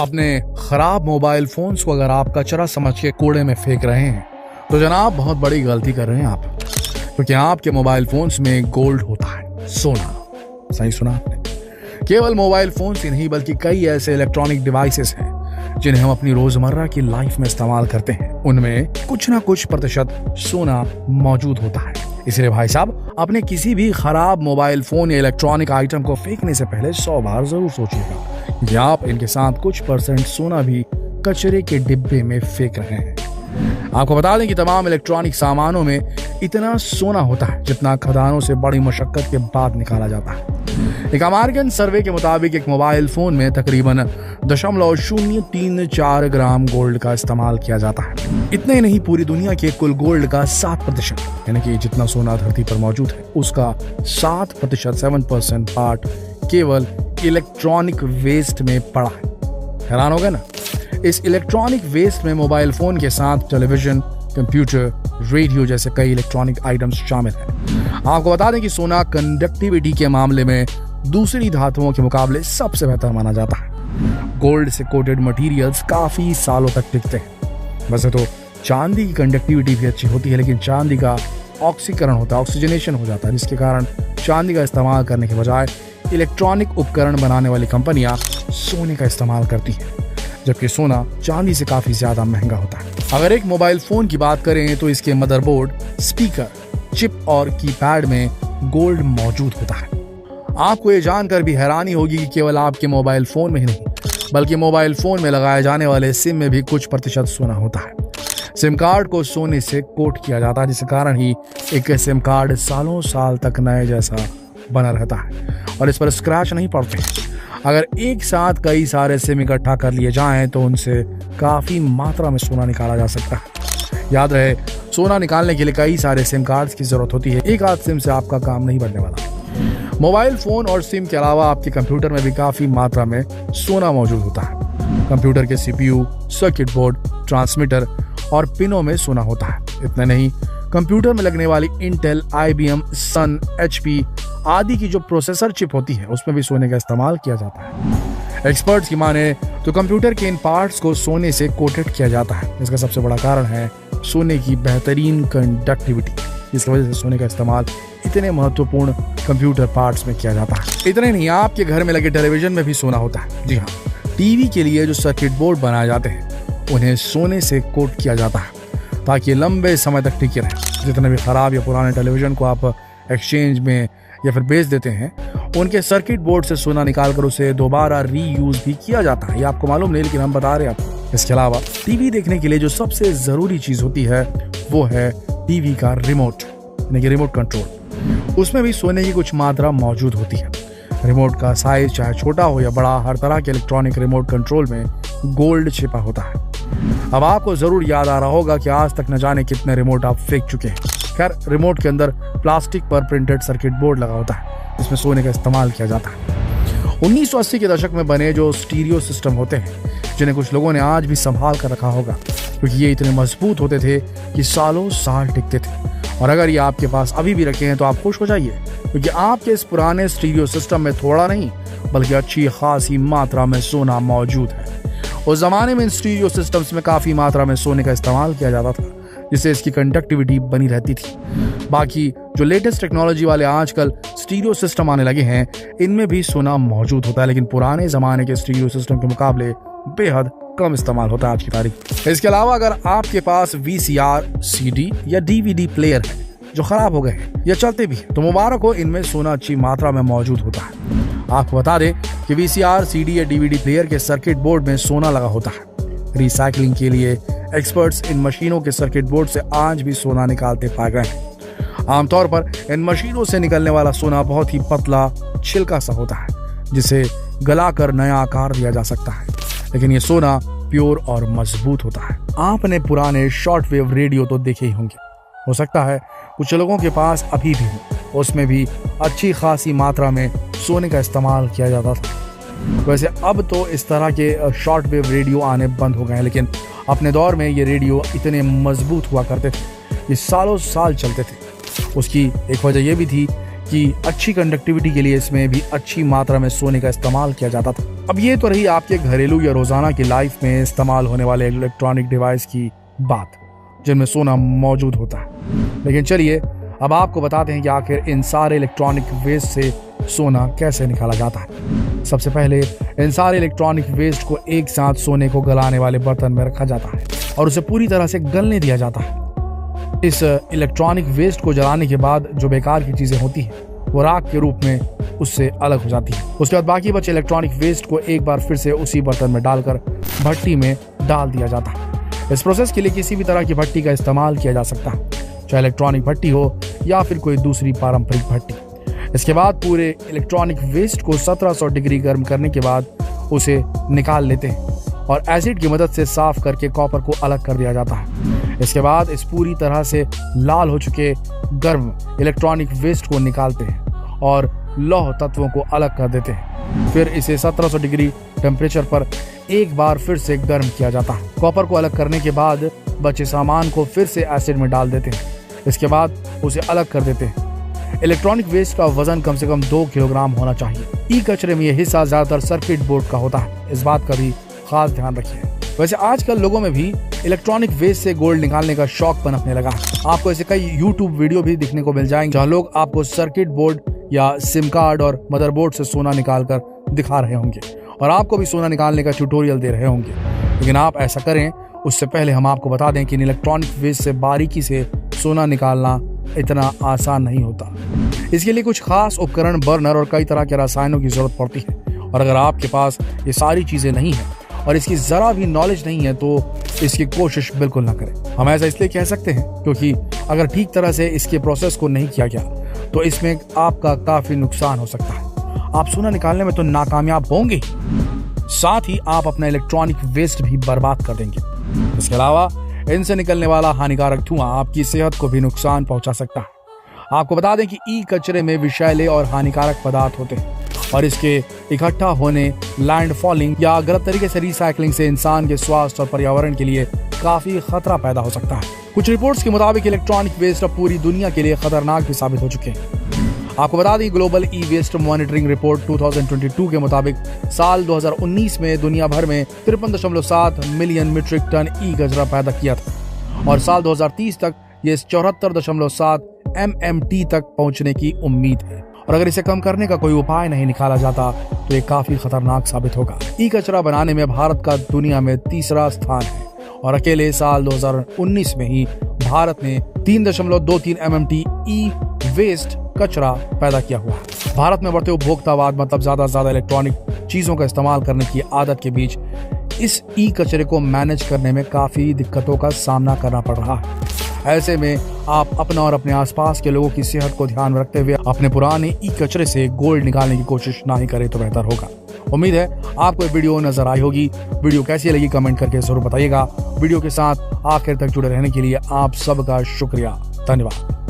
अपने खराब mobile phones को अगर आप कचरा समझ के कूड़े में फेंक रहे हैं तो जनाब बहुत बड़ी गलती कर रहे हैं आप, क्योंकि आपके मोबाइल फोन्स में गोल्ड होता है, सोना। सही सुना आपने। केवल मोबाइल फोन्स ही नहीं बल्कि कई ऐसे इलेक्ट्रॉनिक डिवाइसेस हैं जिन्हें हम अपनी रोजमर्रा की लाइफ में इस्तेमाल करते हैं, उनमें कुछ ना कुछ प्रतिशत सोना मौजूद होता है। इसलिए भाई साहब, अपने किसी भी खराब मोबाइल फोन या इलेक्ट्रॉनिक आइटम को फेंकने से पहले 100 बार जरूर सोचिएगा कि आप इनके साथ कुछ % सोना भी कचरे के डिब्बे में फेंक रहे हैं। आपको बता दें कि तमाम इलेक्ट्रॉनिक सामानों में इतना सोना होता है जितना खदानों से बड़ी मशक्कत के बाद निकाला जाता है। एक अमेरिकन सर्वे के मुताबिक एक मोबाइल फोन में तकरीबन 0.034 ग्राम गोल्ड का इस्तेमाल किया जाता है। इतना ही नहीं, पूरी दुनिया के कुल गोल्ड का 7% यानी कि जितना सोना धरती पर मौजूद है उसका 7% 7% पार्ट केवल इलेक्ट्रॉनिक वेस्ट में पड़ा है। हैरान हो गए ना? इस इलेक्ट्रॉनिक वेस्ट में मोबाइल फोन के साथ टेलीविजन, कंप्यूटर, रेडियो जैसे कई इलेक्ट्रॉनिक आइटम्स शामिल हैं। आपको बता दें कि सोना कंडक्टिविटी के मामले में दूसरी धातुओं के मुकाबले सबसे बेहतर माना जाता है। गोल्ड से कोटेड मटेरियल्स काफी सालों तक टिकते हैं। वैसे तो चांदी की कंडक्टिविटी भी अच्छी होती है, लेकिन चांदी का ऑक्सीकरण होता है, ऑक्सीजनेशन हो जाता है, जिसके कारण चांदी का इस्तेमाल करने के बजाय इलेक्ट्रॉनिक उपकरण बनाने वाली कंपनियां सोने का इस्तेमाल करती हैं, जबकि सोना चांदी से काफी ज्यादा महंगा होता है। अगर एक मोबाइल फोन की बात करें तो इसके मदरबोर्ड, स्पीकर, चिप और कीपैड में गोल्ड मौजूद होता है। आपको ये जानकर भी हैरानी होगी कि केवल आपके मोबाइल फोन में ही नहीं बल्कि मोबाइल फोन में लगाए जाने वाले सिम में भी कुछ % सोना होता है। सिम कार्ड को सोने से कोट किया जाता है, जिसके कारण ही एक सिम कार्ड सालों साल तक नए जैसा बना रहता है और इस पर स्क्रैच नहीं पड़ते। अगर एक साथ कई सारे सिम इकट्ठा कर लिए जाएं तो उनसे काफी मात्रा में सोना निकाला जा सकता है। याद रहे, सोना निकालने के लिए कई सारे सिम कार्ड्स की जरूरत होती है, एक आध सिम से आपका काम नहीं बनने वाला। मोबाइल फोन और सिम के अलावा आपके कंप्यूटर में भी काफी मात्रा में सोना मौजूद होता है। कंप्यूटर के CPU, सर्किट बोर्ड, ट्रांसमीटर और पिनों में सोना होता है। इतना नहीं, कंप्यूटर में लगने वाली इंटेल, IBM, सन, HP आदि की जो प्रोसेसर चिप होती है उसमें भी सोने का इस्तेमाल किया जाता है। एक्सपर्ट्स की माने तो कंप्यूटर के इन पार्ट्स को सोने से कोटेड किया जाता है। इसका सबसे बड़ा कारण है सोने की बेहतरीन कंडक्टिविटी, जिसकी वजह से सोने का इस्तेमाल इतने महत्वपूर्ण कंप्यूटर पार्ट्स में किया जाता है। इतने नहीं, आपके घर में लगे टेलीविजन में भी सोना होता है। जी हाँ, टीवी के लिए जो सर्किट बोर्ड बनाए जाते हैं उन्हें सोने से कोट किया जाता है ताकि लंबे समय तक टिके रहे। जितने भी खराब या पुराने टेलीविजन को आप एक्सचेंज में या फिर बेच देते हैं, उनके सर्किट बोर्ड से सोना निकालकर उसे दोबारा रीयूज भी किया जाता है। ये आपको मालूम नहीं, लेकिन हम बता रहे हैं आपको। इसके अलावा टीवी देखने के लिए जो सबसे जरूरी चीज होती है वो है टीवी का रिमोट, यानी कि रिमोट कंट्रोल। उसमें भी सोने की कुछ मात्रा मौजूद होती है। रिमोट का साइज चाहे छोटा हो या बड़ा, हर तरह के इलेक्ट्रॉनिक रिमोट कंट्रोल में गोल्ड छिपा होता है। अब आपको जरूर याद आ रहा होगा कि आज तक न जाने कितने रिमोट आप फेंक चुके हैं। खैर, रिमोट के अंदर प्लास्टिक पर प्रिंटेड सर्किट बोर्ड लगा होता है, जिसमें सोने का इस्तेमाल किया जाता है। 1980 के दशक में बने जो स्टीरियो सिस्टम होते हैं, जिन्हें कुछ लोगों ने आज भी संभाल कर रखा होगा, क्योंकि ये इतने मजबूत होते थे कि सालों साल टिकते थे। और अगर ये आपके पास अभी भी रखे हैं तो आप खुश हो जाइए, क्योंकि आपके इस पुराने स्टीरियो सिस्टम में थोड़ा नहीं बल्कि अच्छी खासी मात्रा में सोना मौजूद है। उस जमाने में इन स्टीरियो सिस्टम्स में काफी मात्रा में सोने का इस्तेमाल किया जाता था, जिससे इसकी कंडक्टिविटी बनी रहती थी। बाकी जो लेटेस्ट टेक्नोलॉजी वाले आजकल स्टीरियो सिस्टम आने लगे हैं, इनमें भी सोना मौजूद होता है, लेकिन पुराने जमाने के स्टीरियो सिस्टम के मुकाबले बेहद कम इस्तेमाल होता है आज की तारीख। इसके अलावा अगर आपके पास VCR, CD या DVD प्लेयर है जो खराब हो गए हैं या चलते भी हैं, तो मुबारक हो, इनमें सोना अच्छी मात्रा में मौजूद होता है। आपको बता दें कि VCR, CD या DVD प्लेयर के सर्किट बोर्ड में सोना लगा होता है। रिसाइकलिंग के लिए एक्सपर्ट्स इन मशीनों के सर्किट बोर्ड से आज भी सोना निकालते पाए गए हैं। आमतौर पर इन मशीनों से निकलने वाला सोना बहुत ही पतला छिलका सा होता है, जिसे गलाकर नया आकार दिया जा सकता है, लेकिन ये सोना प्योर और मजबूत होता है। आपने पुराने शॉर्टवेव रेडियो तो देखे ही होंगे, हो सकता है कुछ लोगों के पास अभी भी हो। उसमें भी अच्छी खासी मात्रा में सोने का इस्तेमाल किया जाता था। वैसे अब तो इस तरह के शॉर्टवेव रेडियो आने बंद हो गए हैं, लेकिन अपने दौर में ये रेडियो इतने मजबूत हुआ करते थे, ये सालों साल चलते थे। उसकी एक वजह यह भी थी कि इसकी अच्छी कंडक्टिविटी के लिए इसमें भी अच्छी मात्रा में सोने का इस्तेमाल किया जाता था। अब ये तो रही आपके घरेलू या रोजाना की लाइफ में इस्तेमाल होने वाले इलेक्ट्रॉनिक डिवाइस की बात, जिनमें सोना मौजूद होता है। लेकिन चलिए अब आपको बताते हैं कि आखिर इन सारे इलेक्ट्रॉनिक वेस्ट से सोना कैसे निकाला जाता है। सबसे पहले इन सारे इलेक्ट्रॉनिक वेस्ट को एक साथ सोने को गलाने वाले बर्तन में रखा जाता है और उसे पूरी तरह से गलने दिया जाता है। इस इलेक्ट्रॉनिक वेस्ट को जलाने के बाद जो बेकार की चीजें होती हैं वो राख के रूप में उससे अलग हो जाती है। उसके बाद बाकी बचे इलेक्ट्रॉनिक वेस्ट को एक बार फिर से उसी बर्तन में डालकर भट्टी में डाल दिया जाता है। इस प्रोसेस के लिए किसी भी तरह की भट्टी का इस्तेमाल किया जा सकता है, चाहे इलेक्ट्रॉनिक भट्टी हो या फिर कोई दूसरी पारंपरिक भट्टी। इसके बाद पूरे इलेक्ट्रॉनिक वेस्ट को 1700 डिग्री गर्म करने के बाद उसे निकाल लेते हैं और एसिड की मदद से साफ करके कॉपर को अलग कर दिया जाता है। इसके बाद इस पूरी तरह से लाल हो चुके गर्म इलेक्ट्रॉनिक वेस्ट को निकालते हैं और लौह तत्वों को अलग कर देते हैं। फिर इसे 1700 डिग्री टेम्परेचर पर एक बार फिर से गर्म किया जाता है। कॉपर को अलग करने के बाद बचे सामान को फिर से एसिड में डाल देते हैं। इसके बाद उसे अलग कर देते हैं। इलेक्ट्रॉनिक वेस्ट का वजन कम से कम 2 किलोग्राम होना चाहिए। ई कचरे में यह हिस्सा ज्यादातर सर्किट बोर्ड का होता है, इस बात का भी खास ध्यान रखिए। वैसे आजकल लोगों में भी इलेक्ट्रॉनिक वेस्ट से गोल्ड निकालने का शौक पनपने लगा है। आपको ऐसे कई YouTube वीडियो भी दिखने को मिल जाएंगे जहाँ लोग आपको सर्किट बोर्ड या सिम कार्ड और मदरबोर्ड से सोना निकालकर दिखा रहे होंगे और आपको भी सोना निकालने का ट्यूटोरियल दे रहे होंगे। लेकिन आप ऐसा करें उससे पहले हम आपको बता दें कि इलेक्ट्रॉनिक वेस्ट से बारीकी से सोना निकालना इतना आसान नहीं होता। इसके लिए कुछ खास उपकरण, बर्नर और कई तरह के रसायनों की जरूरत पड़ती है और अगर आपके पास ये सारी चीजें नहीं है और इसकी जरा भी नॉलेज नहीं है तो इसकी कोशिश बिल्कुल ना करें। हम ऐसा इसलिए कह सकते हैं क्योंकि अगर ठीक तरह से इसके प्रोसेस को नहीं किया गया तो इसमें आपका काफी नुकसान हो सकता है। आप सोना निकालने में तो नाकामयाब होंगे, साथ ही आप अपना इलेक्ट्रॉनिक वेस्ट भी बर्बाद कर देंगे। इसके अलावा इनसे निकलने वाला हानिकारक धुआं आपकी सेहत को भी नुकसान पहुंचा सकता है। आपको बता दें कि ई कचरे में विषैले और हानिकारक पदार्थ होते हैं और इसके इकट्ठा होने, लैंड फॉलिंग या गलत तरीके से रिसाइकलिंग से इंसान के स्वास्थ्य और पर्यावरण के लिए काफी खतरा पैदा हो सकता है। कुछ रिपोर्ट्स के मुताबिक इलेक्ट्रॉनिक वेस्ट अब पूरी दुनिया के लिए खतरनाक भी साबित हो चुके हैं। आपको बता दें global e waste monitoring report 2022 के मुताबिक साल 2019 में दुनिया भर में 53.7 मिलियन मीट्रिक टन ई कचरा पैदा किया था और साल 2030 तक ये 74.7 MMT तक पहुंचने की उम्मीद है। और अगर इसे कम करने का कोई उपाय नहीं निकाला जाता तो ये काफी खतरनाक साबित होगा। ई कचरा बनाने में भारत का दुनिया में 3रा स्थान है और अकेले साल 2019 में ही भारत ने 3.23 MMT ई वेस्ट कचरा पैदा किया हुआ है। भारत में बढ़ते उपभोक्तावाद मतलब ज्यादा से ज्यादा इलेक्ट्रॉनिक चीजों का इस्तेमाल करने की आदत के बीच इस ई कचरे को मैनेज करने में काफी दिक्कतों का सामना करना पड़ रहा है। ऐसे में आप अपना और अपने आसपास के लोगों की सेहत को ध्यान में रखते हुए अपने पुराने ई कचरे से गोल्ड निकालने की कोशिश ना ही करें तो बेहतर होगा। उम्मीद है आपको ये वीडियो नजर आई होगी। वीडियो कैसी लगी कमेंट करके जरूर बताइएगा। वीडियो के साथ आखिर तक जुड़े रहने के लिए आप सबका शुक्रिया, धन्यवाद।